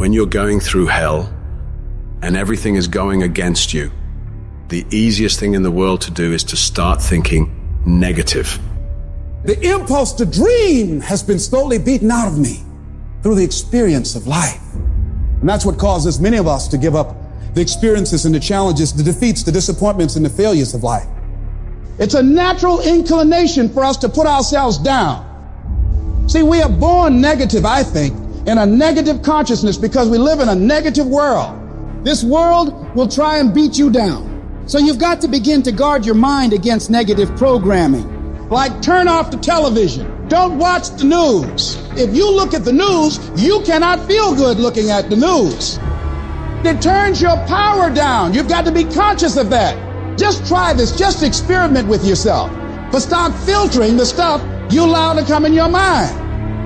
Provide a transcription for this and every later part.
When you're going through hell and everything is going against you, the easiest thing in the world to do is to start thinking negative. The impulse to dream has been slowly beaten out of me through the experience of life. And that's what causes many of us to give up the experiences and the challenges, the defeats, the disappointments, and the failures of life. It's a natural inclination for us to put ourselves down. See, we are born negative, I think, in a negative consciousness because we live in a negative world. This world will try and beat you down. So you've got to begin to guard your mind against negative programming. Like turn off the television. Don't watch the news. If you look at the news, you cannot feel good looking at the news. It turns your power down. You've got to be conscious of that. Just try this. Just experiment with yourself. But start filtering the stuff you allow to come in your mind.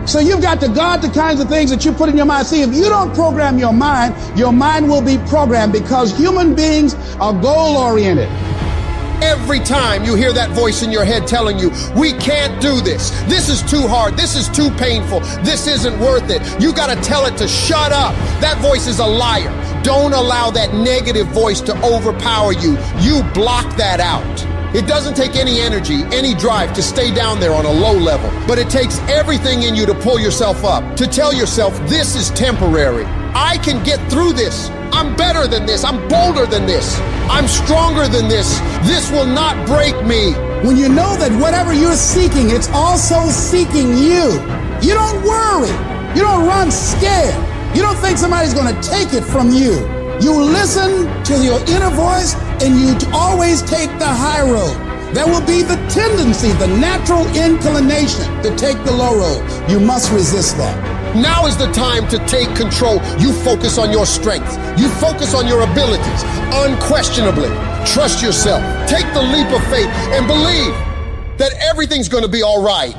So you've got to guard the kinds of things that you put in your mind. See, if you don't program your mind will be programmed because human beings are goal-oriented. Every time you hear that voice in your head telling you, we can't do this. This is too hard. This is too painful. This isn't worth it. You got to tell it to shut up. That voice is a liar. Don't allow that negative voice to overpower you. You block that out. It doesn't take any energy, any drive to stay down there on a low level, but it takes everything in you to pull yourself up, to tell yourself this is temporary. I can get through this. I'm better than this. I'm bolder than this. I'm stronger than this. This will not break me. When you know that whatever you're seeking, it's also seeking you. You don't worry. You don't run scared. You don't think somebody's going to take it from you. You listen to your inner voice and you always take the high road. There will be the tendency, the natural inclination to take the low road. You must resist that. Now is the time to take control. You focus on your strength. You focus on your abilities. Unquestionably, trust yourself. Take the leap of faith and believe that everything's going to be all right.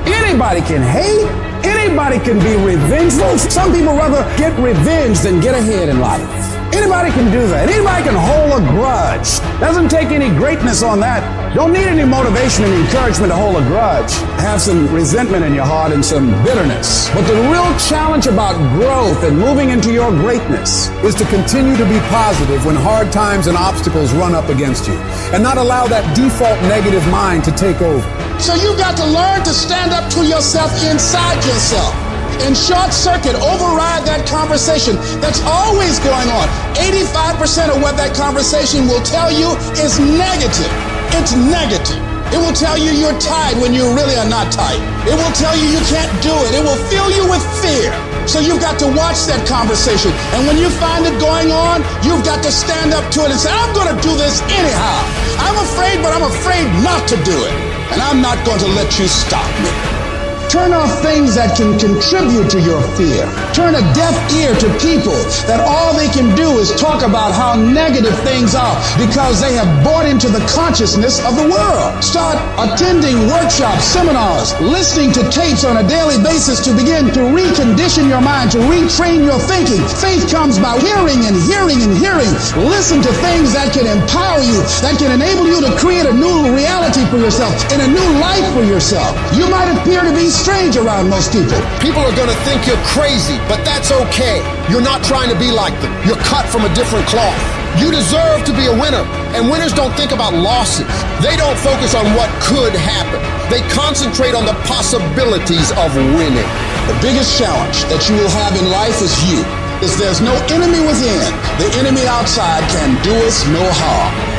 Anybody can hate. Anybody can be revengeful. Some people rather get revenge than get ahead in life. Anybody can do that. Anybody can hold a grudge. Doesn't take any greatness on that. Don't need any motivation and encouragement to hold a grudge. Have some resentment in your heart and some bitterness. But the real challenge about growth and moving into your greatness is to continue to be positive when hard times and obstacles run up against you and not allow that default negative mind to take over. So you've got to learn to stand up to yourself inside yourself. And short circuit, override that conversation that's always going on. 85% of what that conversation will tell you is negative. It's negative. It will tell you you're tired when you really are not tired. It will tell you you can't do it. It will fill you with fear. So you've got to watch that conversation. And when you find it going on, you've got to stand up to it and say, I'm going to do this anyhow. I'm afraid, but I'm afraid not to do it. And I'm not going to let you stop me. Turn off things that can contribute to your fear. Turn a deaf ear to people that all they can do is talk about how negative things are because they have bought into the consciousness of the world. Start attending workshops, seminars, listening to tapes on a daily basis to begin to recondition your mind, to retrain your thinking. Faith comes by hearing and hearing and hearing. Listen to things that can empower you, that can enable you to create a new reality for yourself and a new life for yourself. You might appear to be strange around most people. People are going to think you're crazy, but that's okay. You're not trying to be like them. You're cut from a different cloth. You deserve to be a winner. And winners don't think about losses. They don't focus on what could happen. They concentrate on the possibilities of winning. The biggest challenge that you will have in life is you. There's no enemy within. The enemy outside can do us no harm.